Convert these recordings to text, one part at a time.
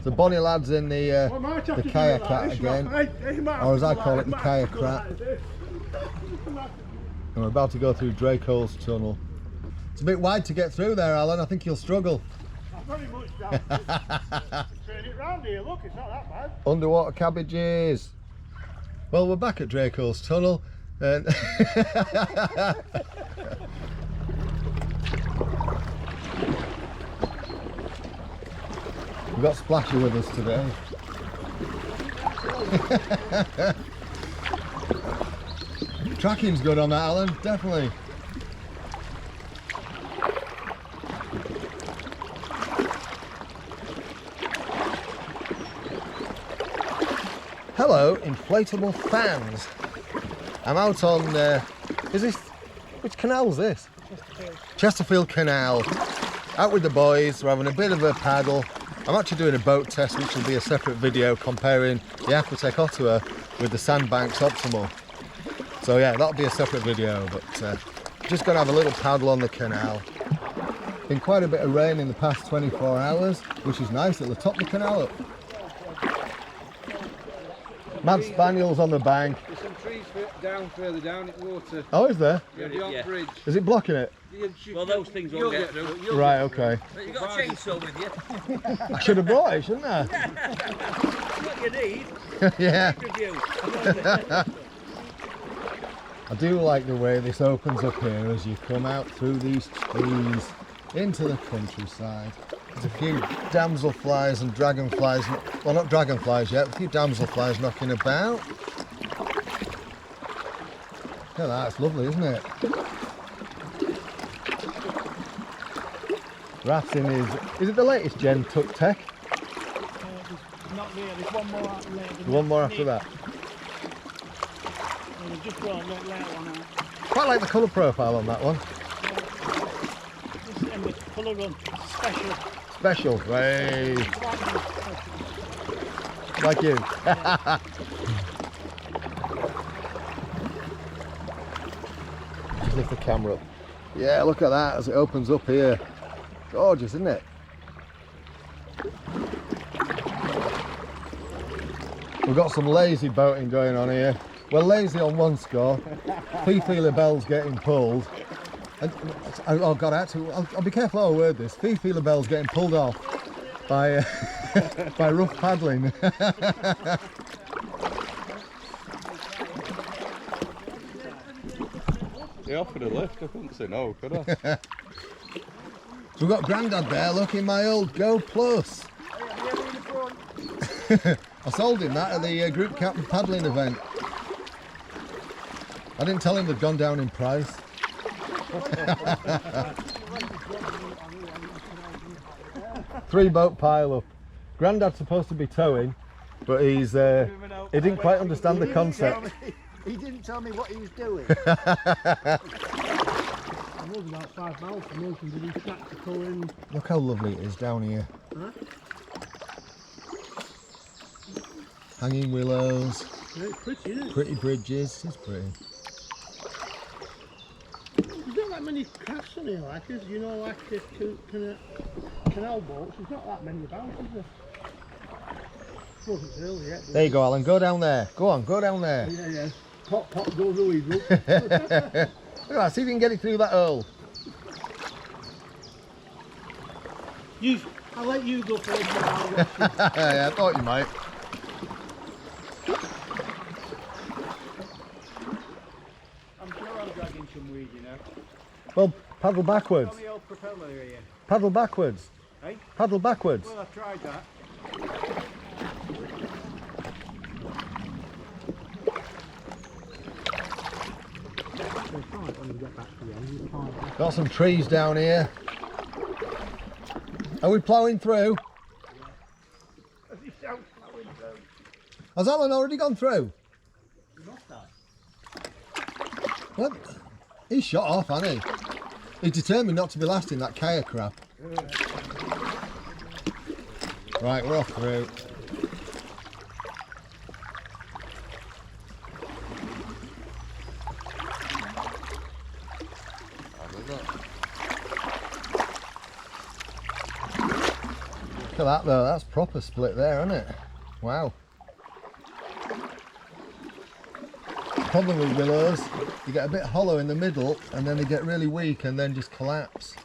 The bonny lad's in the kayak cat again, or as I call it, the kayak rat. And we're about to go through Drakeholes tunnel. It's a bit wide to get through there, Alan. I think you'll struggle. Very much down. Turn it round here, look, it's not that bad. Underwater cabbages. Well, we're back at Drakeholes tunnel, and we've got Splashy with us today. Tracking's good on that, Alan, definitely. Hello, inflatable fans. I'm out on, is this, which canal's this? Chesterfield Canal. Out with the boys, we're having a bit of a paddle. I'm actually doing a boat test, which will be a separate video comparing the Aquatec Ottawa with the Sandbanks Optimal. So yeah, that'll be a separate video, but just going to have a little paddle on the canal. Been quite a bit of rain in the past 24 hours, which is nice. It'll top the canal up. Mad spaniels on the bank. There's some trees further down in water. Oh, is there? Yeah, beyond bridge. Is it blocking it? Well, those things won't get through. Right, okay. You've got a chainsaw with you. I should have brought it, shouldn't I? What you need. Yeah. Review. I do like the way this opens up here as you come out through these trees into the countryside. There's a few damselflies and dragonflies, well, not dragonflies yet, a few damselflies knocking about. Look at that, it's lovely, isn't it? Rafting is it the latest gen Tuk Tech? Not really, there's one more out later. One more after that. We've just brought that later one out. Quite like the colour profile on that one. This and the colour run, special. Special, way. Like you. Just lift the camera up. Yeah, look at that as it opens up here. Gorgeous, isn't it? We've got some lazy boating going on here. We're lazy on one score. Fifi LaBelle's getting pulled. And, oh God, I'll be careful how I word this. Fifi LaBelle's getting pulled off by by rough paddling. He offered a lift, I couldn't say no, could I? So we've got Grandad there, look, in my old Go Plus. I sold him that at the group captain paddling event. I didn't tell him they'd gone down in price. 3-boat pile up. Grandad's supposed to be towing, but he didn't quite understand the concept. He didn't tell me what he was doing. I was about 5 miles from Milton, did he start to pull in? Look how lovely it is down here. Huh? Hanging willows. Yeah, it's pretty, isn't it? Pretty bridges, it's pretty. There's not that many crafts on here, like, as you know, like the canal boats. There's not that many about, is there? I suppose it's early yet. There you go, Alan, go down there. Go on, go down there. Yeah, yeah. Pop, pop, go the weasel. Look at that, see if you can get it through that hole. I'll let you go first. Yeah, I thought you might. I'm sure I'm dragging some weed, you know. Well, paddle backwards. On the old propeller here. Paddle backwards. Hey? Paddle backwards. Well, I've tried that. Got some trees down here. Are we ploughing through? Has Alan already gone through? What? He's shot off, hasn't he? He's determined not to be last in that kayak crap. Right, we're off through. at that though, that's proper split there, isn't it? Wow. Problem with willows, you get a bit hollow in the middle and then they get really weak and then just collapse.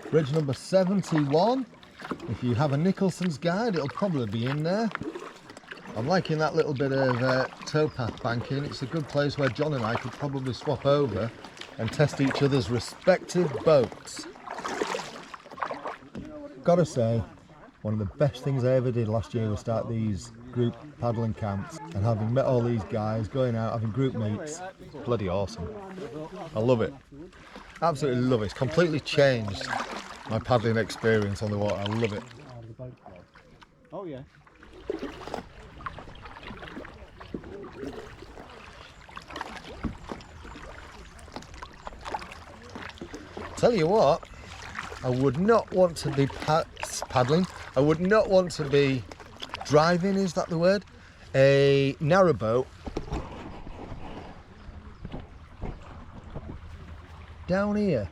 Bridge number 71. If you have a Nicholson's guide, it'll probably be in there. I'm liking that little bit of towpath banking. It's a good place where John and I could probably swap over and test each other's respective boats. Gotta say, one of the best things I ever did last year was start these group paddling camps, and having met all these guys, going out, having group meets, bloody awesome. I love it. Absolutely love it. It's completely changed my paddling experience on the water. I love it. Oh yeah. Tell you what, I would not want to be paddling. I would not want to be driving, is that the word? A narrowboat down here.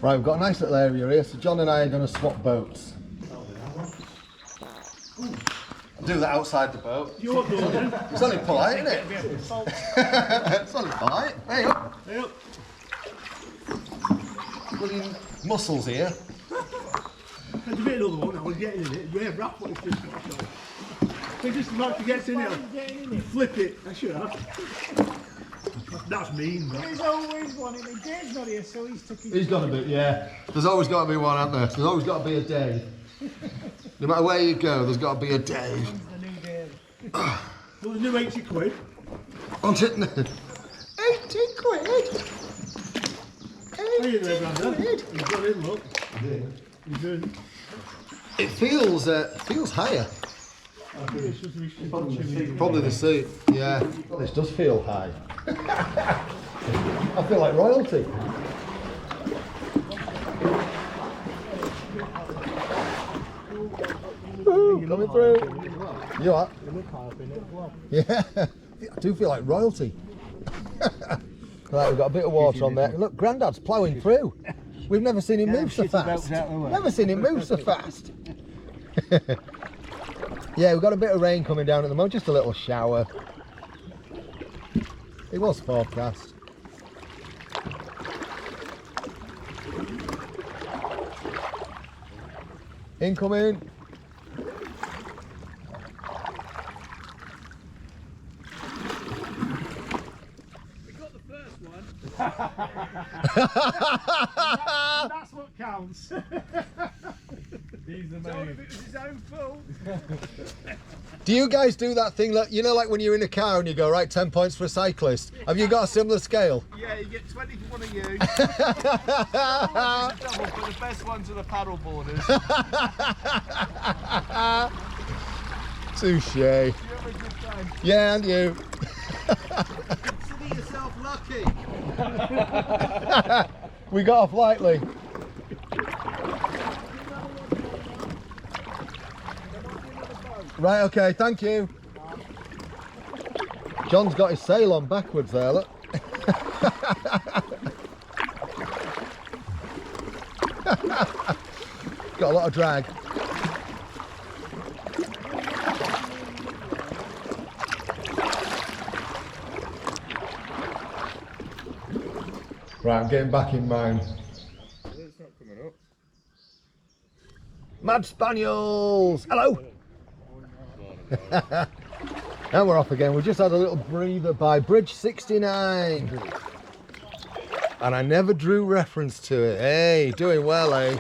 Right, we've got a nice little area here, so John and I are going to swap boats. Do that outside the boat. It's only polite, isn't it? It's only polite. Hey up. Hey up. Bloody muscles here. There's a bit another one, I was getting in it. Yeah, rough one, it's just they just about to get in it. You flip it. I should have. That's mean, man. There's always one in it. Dave's not here, so he's took his... He's got to be, yeah. There's always got to be one, hasn't there? There's always got to be a Dave. No matter where you go, there's got to be a Dave. The new Dave. Well, the new 80 quid. On it, 80 quid. How you there, Brandon? He's got in, look. He's in. It feels higher. I think it's just the Probably the seat, yeah. Well, this does feel high. I feel like royalty. Woo, coming through. You are? Yeah, I do feel like royalty. Right, we've got a bit of water on there. Look, Grandad's ploughing through. We've never seen him move so fast. Never seen him move so fast. Yeah, we've got a bit of rain coming down at the moment, just a little shower. It was forecast. Incoming. We got the first one. That's what counts. He's the So if it was his own fault. Do you guys do that thing, like, you know, like when you're in a car and you go, right, 10 points for a cyclist? Have you got a similar scale? Yeah, you get 20 for one of you. Double for the best ones are the paddle boarders. Touche. You have a good time. Yeah, and you. Consider yourself lucky. We got off lightly. Right, okay, thank you. John's got his sail on backwards there, look. Got a lot of drag. Right, I'm getting back in mine. It's not coming up. Mad Spaniels! Hello! And we're off again. We just had a little breather by Bridge 69. And I never drew reference to it. Hey, doing well, eh?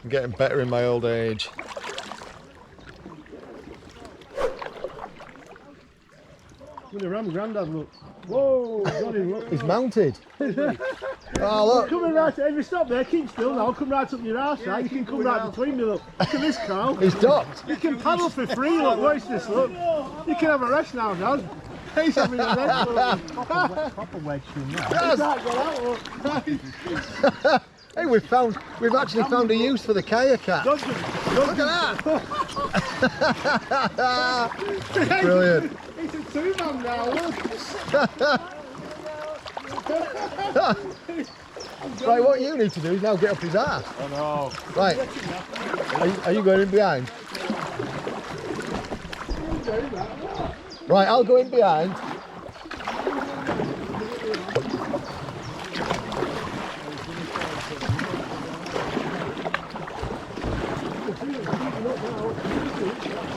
I'm getting better in my old age. Look around, Grandad, look. Whoa, got him, look. He's mounted. Oh, look. Coming right, if you stop there, keep still now, come right up your arse, right? You can come right between me, look. Look at this cow. He's docked. You can paddle for free, look, watch this, look. You can have a rest now, Dad. He's having a rest, look. Proper wedge from there. Yes. Get out, look. Hey, we've actually found a use for the kayak. Don't you? Look at that! Brilliant. It's a two-man now, look. Right, what you need to do is now get up his ass. I know. Right. Are you going in behind? Right, I'll go in behind.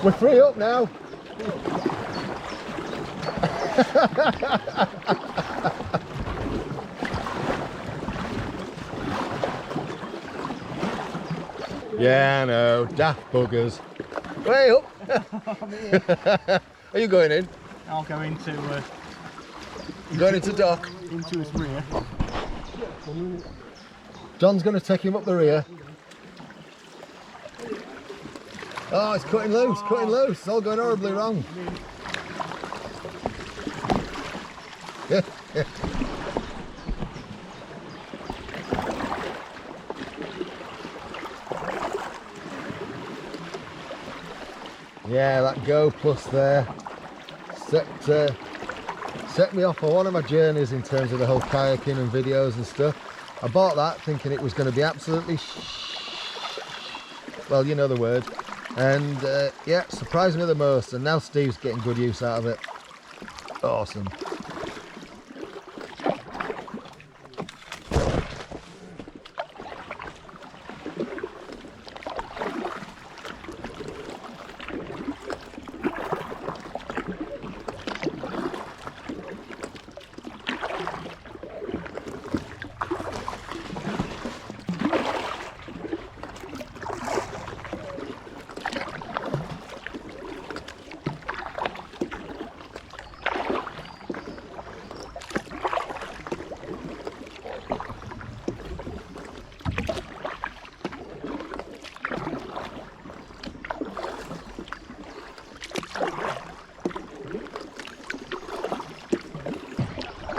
We're 3 up now. Yeah, I know, daft buggers. Way up. Are you going in? I'll go into Going into dock. his rear. John's going to take him up the rear. Oh, it's cutting loose, cutting loose. It's all going horribly wrong. Yeah, yeah. Yeah, that Go Plus there set me off on one of my journeys in terms of the whole kayaking and videos and stuff. I bought that thinking it was going to be absolutely well, you know the word. And yeah, surprised me the most, and now Steve's getting good use out of it. Awesome.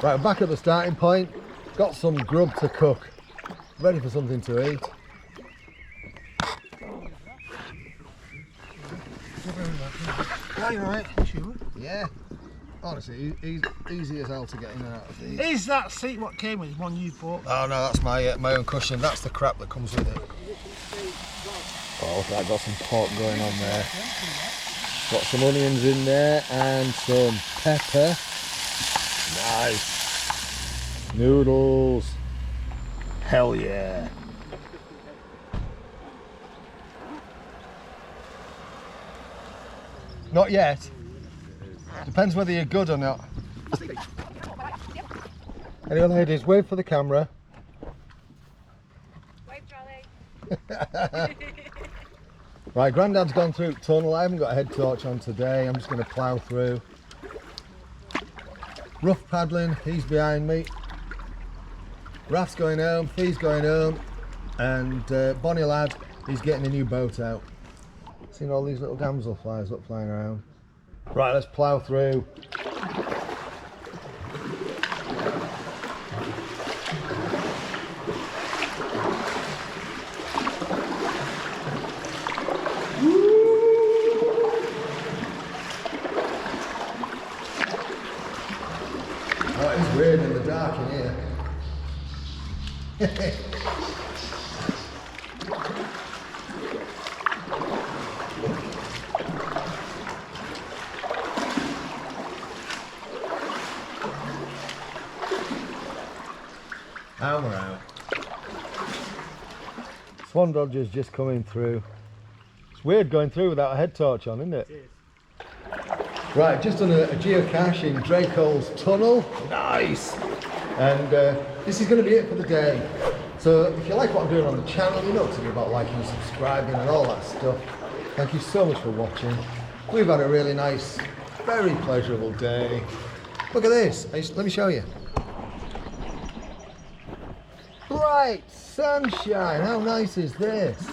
Right, I'm back at the starting point. Got some grub to cook. Ready for something to eat. Are you right? Sure. Yeah. Honestly, easy as hell to get in and out of these. Is that seat what came with one you bought? Oh no, that's my own cushion. That's the crap that comes with it. Oh, look, I got some pork going on there. Got some onions in there and some pepper. Nice. Noodles. Hell yeah. Not yet. Depends whether you're good or not. Anyway, ladies, wave for the camera. Wave, Charlie. Right, Grandad's gone through tunnel. I haven't got a head torch on today. I'm just going to plough through. Rough paddling, he's behind me. Raf's going home, Fee's going home, and Bonnie lad, he's getting a new boat out. Seen all these little damselflies up flying around. Right, let's plough through. Oh, it's weird in the dark in here. And we're out. Swan Dodger's just coming through. It's weird going through without a head torch on, isn't it? It is. Right, just done a geocache in Drakeholes tunnel. Nice. And this is going to be it for the day. So if you like what I'm doing on the channel, you know what to do about liking, subscribing and all that stuff. Thank you so much for watching. We've had a really nice, very pleasurable day. Look at this. Let me show you. Bright sunshine. How nice is this?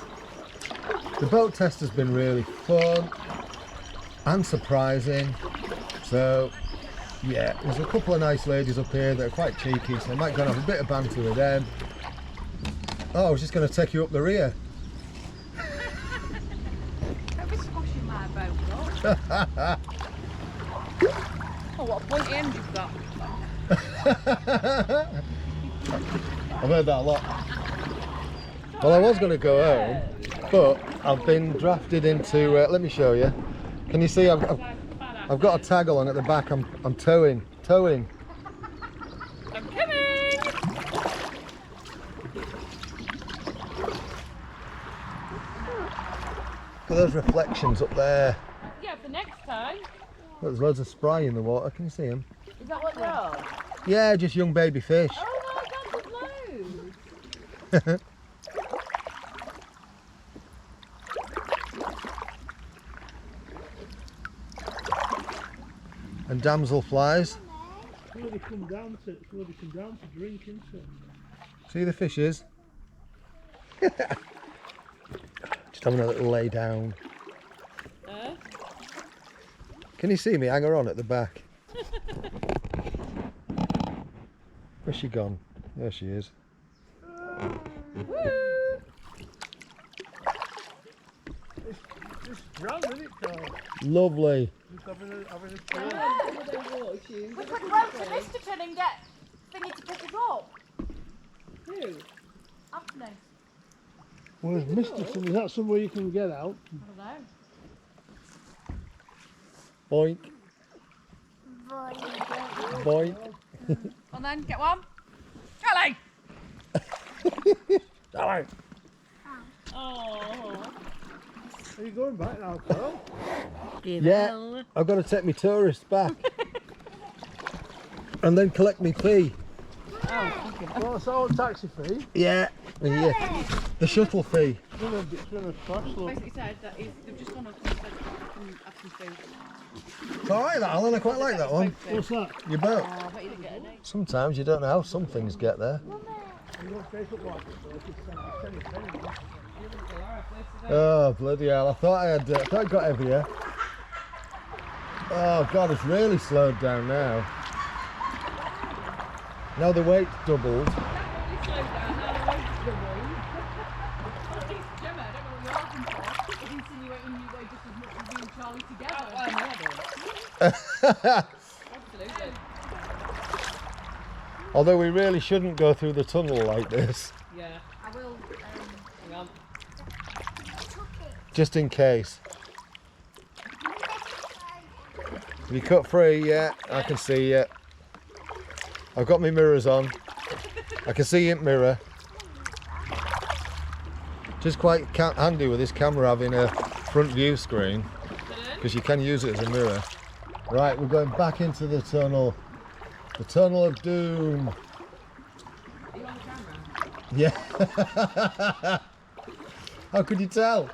The boat test has been really fun and surprising. So yeah, there's a couple of nice ladies up here that are quite cheeky, so I might go and have a bit of banter with them. Oh, I was just going to take you up the rear. Oh, what a pointy end you've got. I've heard that a lot. Well, I was going to go home, but I've been drafted into. Let me show you. Can you see? I've got a taggle on at the back. I'm towing. I'm coming! Look at those reflections up there. Yeah, for next time. There's loads of spray in the water. Can you see them? Is that what they are? Yeah, just young baby fish. Oh my god, there's loads! And damselflies. Where they come down to drink, isn't it? See the fishes? Just having a little lay down. Can you see me? Hang her on at the back. Where's she gone? There she is. Woo! It's grand, isn't it, Carl? Lovely. Just having a We could run to Misterton and get Thingy to pick us up. Who? Anthony. Where's Misterton? Is that somewhere you can get out? I don't know. Boink. Boink. Well then, get one. Charlie! Hello. Oh. Are you going back now, Carl? Yeah, I've got to take my tourists back. And then collect me fee. Well, it's all taxi fee. Yeah. The shuttle fee. It's gonna crash, look. Basically said that they've just gone up and said they can have some food. It's alright that, Alan, I quite like that one. What's that? Your boat. Oh, I bet you didn't get a name. Sometimes you don't know how some things get there. You don't face up like it, so it's send it. Oh, bloody hell. I thought I thought it got heavier. Oh God, it's really slowed down now. Now the weight's doubled. Absolutely. Although we really shouldn't go through the tunnel like this, Yeah. I will. Hang on. just in case. You cut free, yeah, I can see you. I've got my mirrors on. I can see your mirror. Just quite handy with this camera having a front view screen, because you can use it as a mirror. Right, we're going back into the tunnel. The tunnel of doom. Are you on the camera? Yeah. How could you tell?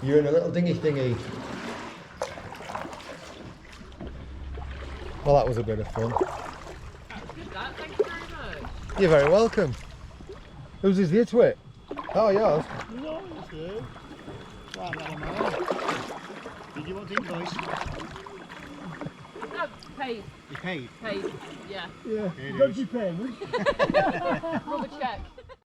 You're in a little dinghy thingy. Well, that was a bit of fun. That was good, that. Thank you very much. You're very welcome. Whose is the twit? Oh, yours. No, it's good. Right, that one, man. Did you want to invoice? No, paid. You paid? Paid. Yeah. Yeah. Dodgy payment. Rubber check.